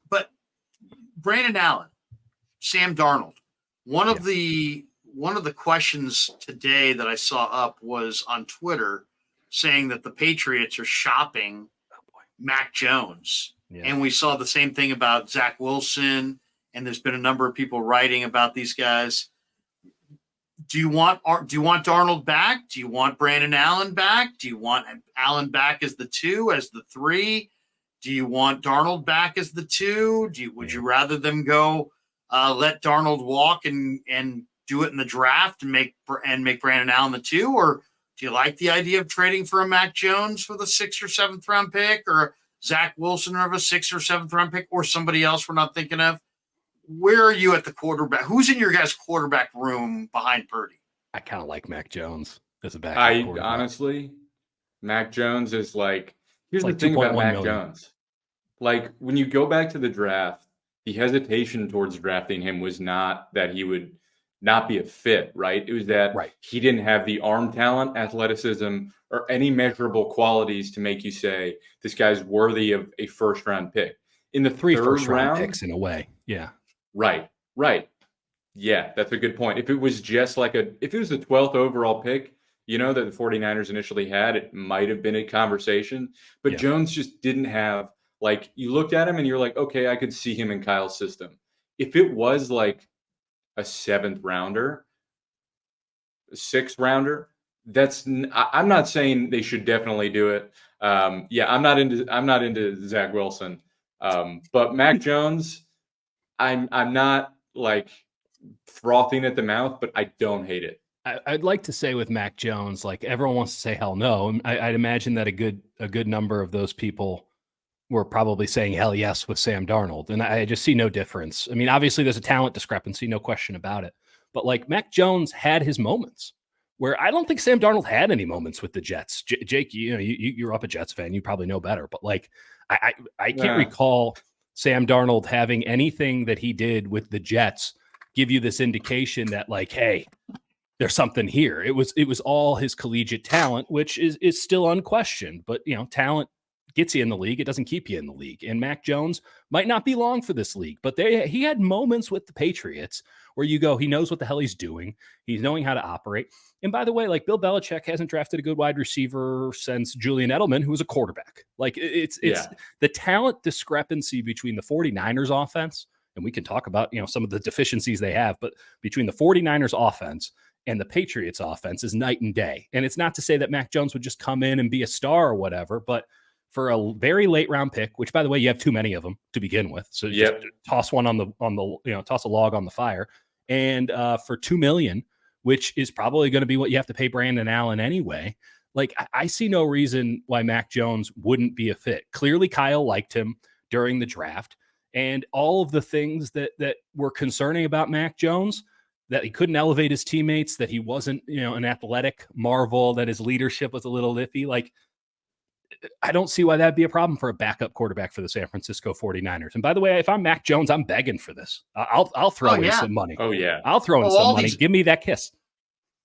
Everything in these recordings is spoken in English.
But Brandon Allen, Sam Darnold, one of the questions today that I saw up was on Twitter saying that the Patriots are shopping Mac Jones. Yeah. And we saw the same thing about Zach Wilson, and there's been a number of people writing about these guys. Do you want Darnold back? Do you want Brandon Allen back? Do you want Allen back as the 2, as the 3? Do you want Darnold back as the 2? Would you rather them go let Darnold walk and do it in the draft and make Brandon Allen the 2? Or do you like the idea of trading for a Mac Jones for the 6th or 7th round pick, or Zach Wilson of a 6th or 7th round pick, or somebody else we're not thinking of? Where are you at the quarterback? Who's in your guys' quarterback room behind Purdy? I kind of like Mac Jones as a backup quarterback. Honestly, Mac Jones is like, here's the thing about Mac Jones. Like, when you go back to the draft, the hesitation towards drafting him was not that he would not be a fit, right? It was that he didn't have the arm talent, athleticism, or any measurable qualities to make you say, this guy's worthy of a first-round pick. In the 3 first-round picks, in a way, yeah. Right. Yeah, that's a good point. If it was just if it was the 12th overall pick, that the 49ers initially had, it might have been a conversation. But Jones just didn't have, you looked at him and you're like, okay, I could see him in Kyle's system. If it was like a 7th rounder, a 6th rounder, I'm not saying they should definitely do it. I'm not into Zach Wilson. But Mac Jones, I'm not frothing at the mouth, but I don't hate it. I'd like to say with Mac Jones, everyone wants to say hell no. I'd imagine that a good number of those people were probably saying hell yes with Sam Darnold, and I just see no difference. I mean, obviously there's a talent discrepancy, no question about it. But Mac Jones had his moments where I don't think Sam Darnold had any moments with the Jets. Jake, you're up a Jets fan, you probably know better, but I can't recall Sam Darnold having anything that he did with the Jets give you this indication that hey, there's something here. It was all his collegiate talent, which is still unquestioned, but talent gets you in the league. It doesn't keep you in the league. And Mac Jones might not be long for this league, but he had moments with the Patriots where you go, he knows what the hell he's doing. He's knowing how to operate. And by the way, Bill Belichick hasn't drafted a good wide receiver since Julian Edelman, who was a quarterback. It's the talent discrepancy between the 49ers offense, and we can talk about, some of the deficiencies they have, but between the 49ers offense and the Patriots offense is night and day. And it's not to say that Mac Jones would just come in and be a star or whatever, but for a very late round pick, which by the way, you have too many of them to begin with. So just toss one on the toss a log on the fire. And for $2 million, which is probably going to be what you have to pay Brandon Allen anyway. I see no reason why Mac Jones wouldn't be a fit. Clearly Kyle liked him during the draft, and all of the things that were concerning about Mac Jones, that he couldn't elevate his teammates, that he wasn't, an athletic marvel, that his leadership was a little iffy. I don't see why that'd be a problem for a backup quarterback for the San Francisco 49ers. And by the way, if I'm Mac Jones, I'm begging for this. I'll throw in some money. Oh yeah. I'll throw in some money. Give me that kiss.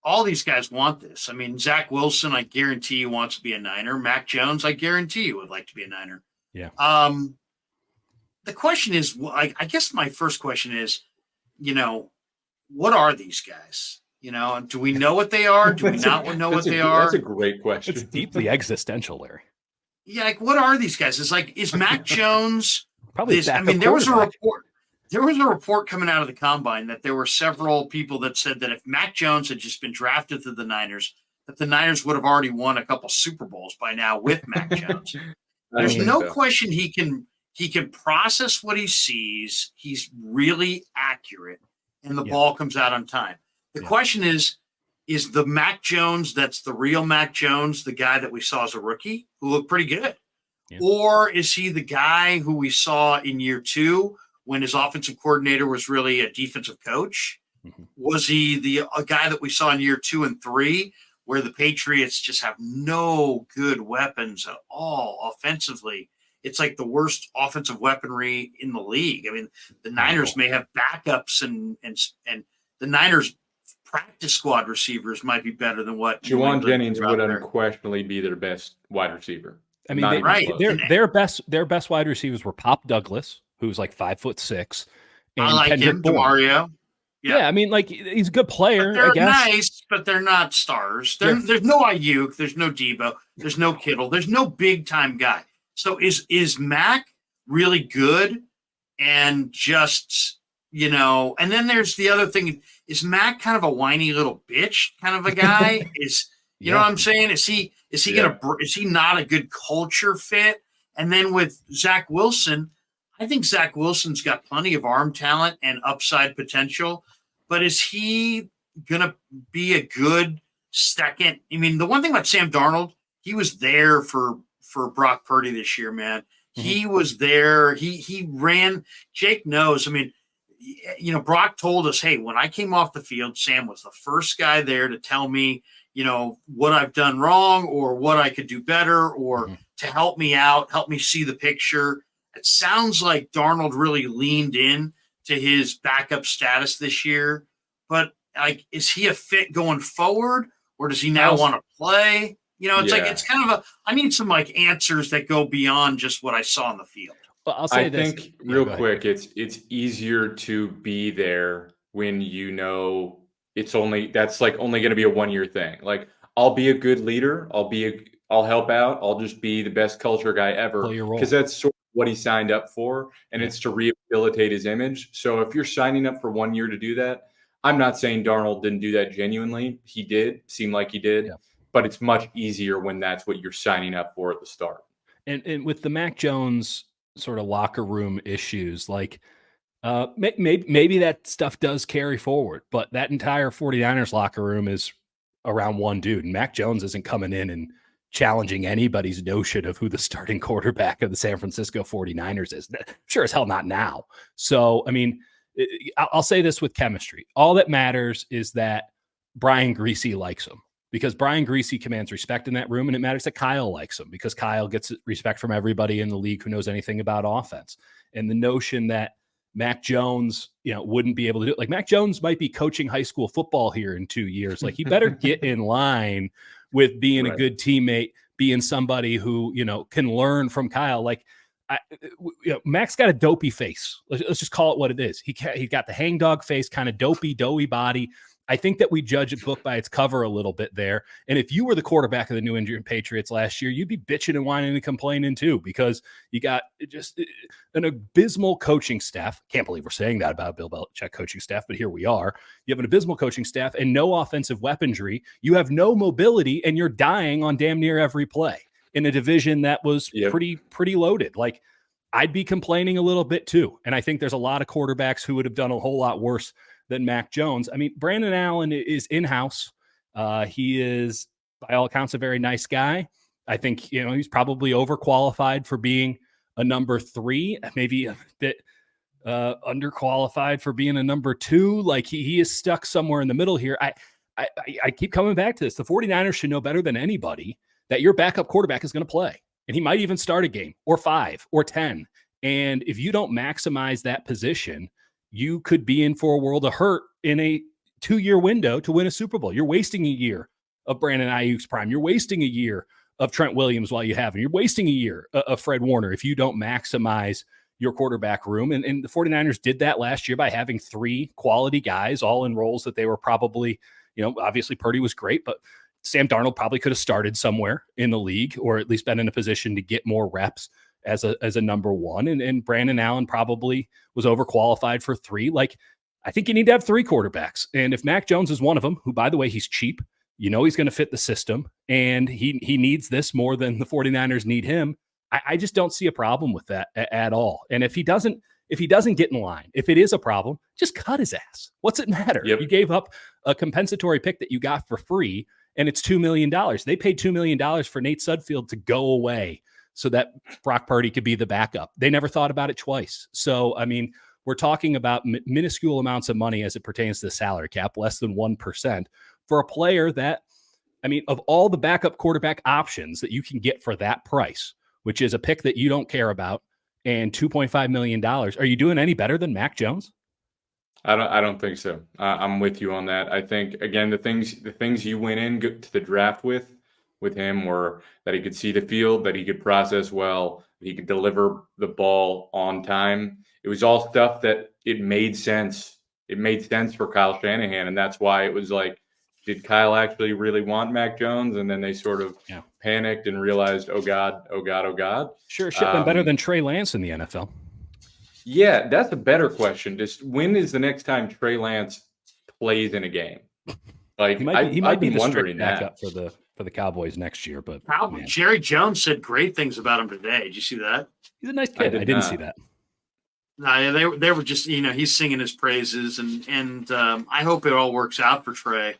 All these guys want this. I mean, Zach Wilson, I guarantee you wants to be a Niner. Mac Jones, I guarantee you would like to be a Niner. Yeah. The question is, I guess my first question is, what are these guys? Do we know what they are? Do we not know what they are? That's a great question. It's deeply existential, Larry. Yeah, what are these guys? Is Mac Jones probably this? I mean, there was a report. There was a report coming out of the combine that there were several people that said that if Mac Jones had just been drafted to the Niners, that the Niners would have already won a couple Super Bowls by now with Mac Jones. There's no question he can process what he sees. He's really accurate, and the ball comes out on time. The question is the Mac Jones that's the real Mac Jones the guy that we saw as a rookie who looked pretty good? Yeah. Or is he the guy who we saw in year 2 when his offensive coordinator was really a defensive coach? Mm-hmm. Was he a guy that we saw in year 2 and 3 where the Patriots just have no good weapons at all offensively? It's like the worst offensive weaponry in the league. I mean, the Niners may have backups and the Niners practice squad receivers might be better than what Juwan Jennings would unquestionably be their best wide receiver. I mean, Not they, even Right. close. their best wide receivers were Pop Douglas, who's like 5'6", I and like Kendrick him, Bourne. Demario. Yeah, I mean, like he's a good But player, I they're guess. nice, but they're not stars. Yeah. There's no Ayuk, there's no Debo, there's no Kittle, there's no big time guy. So is Mac really good? And just and then there's the other thing: is Mac kind of a whiny little bitch kind of a guy? Is you know Yeah. what I'm saying? Is he is he not a good culture fit? And then with Zach Wilson, I think Zach Wilson's got plenty of arm talent and upside potential, but is he gonna be a good second? I mean, the one thing about Sam Darnold, he was there for Brock Purdy this year, man. He was there. He ran. Jake knows. I mean, Brock told us, hey, when I came off the field, Sam was the first guy there to tell me, what I've done wrong or what I could do better or to help me out, help me see the picture. It sounds like Darnold really leaned in to his backup status this year, but like, is he a fit going forward or does he now want to play? It's like, it's kind of I need some like answers that go beyond just what I saw on the field. Well, I'll say I this. think real quick, it's easier to be there when it's only going to be a 1-year thing. Like, I'll be a good leader. I'll help out. I'll just be the best culture guy ever because that's sort of what he signed up for, and it's to rehabilitate his image. So if you're signing up for 1 year to do that, I'm not saying Darnold didn't do that genuinely. He did, seem like he did. Yeah. But it's much easier when that's what you're signing up for at the start. And with the Mac Jones sort of locker room issues, like maybe that stuff does carry forward, but that entire 49ers locker room is around one dude. And Mac Jones isn't coming in and challenging anybody's notion of who the starting quarterback of the San Francisco 49ers is. Sure as hell not now. So, I mean, I'll say this with chemistry. All that matters is that Brian Griese likes him. Because Brian Griese commands respect in that room, and it matters that Kyle likes him because Kyle gets respect from everybody in the league who knows anything about offense. And the notion that Mac Jones, wouldn't be able to do it. Like, Mac Jones might be coaching high school football here in 2 years. Like, he better get in line with being a good teammate, being somebody who, can learn from Kyle. Like, Mac's got a dopey face. Let's just call it what it is. He got the hangdog face, kind of dopey, doughy body. I think that we judge a book by its cover a little bit there. And if you were the quarterback of the New England Patriots last year, you'd be bitching and whining and complaining too, because you got just an abysmal coaching staff. Can't believe we're saying that about Bill Belichick coaching staff, but here we are. You have an abysmal coaching staff and no offensive weaponry. You have no mobility and you're dying on damn near every play in a division that was pretty loaded. Like, I'd be complaining a little bit too. And I think there's a lot of quarterbacks who would have done a whole lot worse than Mac Jones. I mean, Brandon Allen is in-house. He is, by all accounts, a very nice guy. I think, he's probably overqualified for being a number 3, maybe a bit underqualified for being a number 2. Like, he is stuck somewhere in the middle here. I keep coming back to this. The 49ers should know better than anybody that your backup quarterback is going to play. And he might even start a game or 5 or 10. And if you don't maximize that position, you could be in for a world of hurt in a 2-year window to win a Super Bowl. You're wasting a year of Brandon Ayuk's prime. You're wasting a year of Trent Williams while you have him. You're wasting a year of Fred Warner if you don't maximize your quarterback room. And the 49ers did that last year by having 3 quality guys, all in roles that they were probably, obviously Purdy was great, but Sam Darnold probably could have started somewhere in the league or at least been in a position to get more reps as a number 1. And Brandon Allen probably was overqualified for 3. Like, I think you need to have 3 quarterbacks. And if Mac Jones is one of them, who, by the way, he's cheap, he's going to fit the system, and he needs this more than the 49ers need him. I just don't see a problem with that at all. And if he doesn't get in line, if it is a problem, just cut his ass. What's it matter? Yep. You gave up a compensatory pick that you got for free, and it's $2 million. They paid $2 million for Nate Sudfeld to go away so that Brock Purdy could be the backup. They never thought about it twice. So, I mean, we're talking about minuscule amounts of money as it pertains to the salary cap, less than 1%, for a player that, I mean, of all the backup quarterback options that you can get for that price, which is a pick that you don't care about, and $2.5 million, are you doing any better than Mac Jones? I don't think so. I'm with you on that. I think, again, the things you went in to the draft with with him were that he could see the field, that he could process well, that he could deliver the ball on time. It was all stuff that it made sense. It made sense for Kyle Shanahan, and that's why it was like, did Kyle actually really want Mac Jones? And then they sort of panicked and realized, oh God, oh God, oh God. Sure, should have been better than Trey Lance in the NFL. Yeah, that's a better question. Just when is the next time Trey Lance plays in a game? Like He might be been the wondering strict that. backup for the Cowboys next year. But man, Jerry Jones said great things about him today. Did you see that? he's a nice kid. I didn't see that. No, they were just, he's singing his praises, and I hope it all works out for Trey.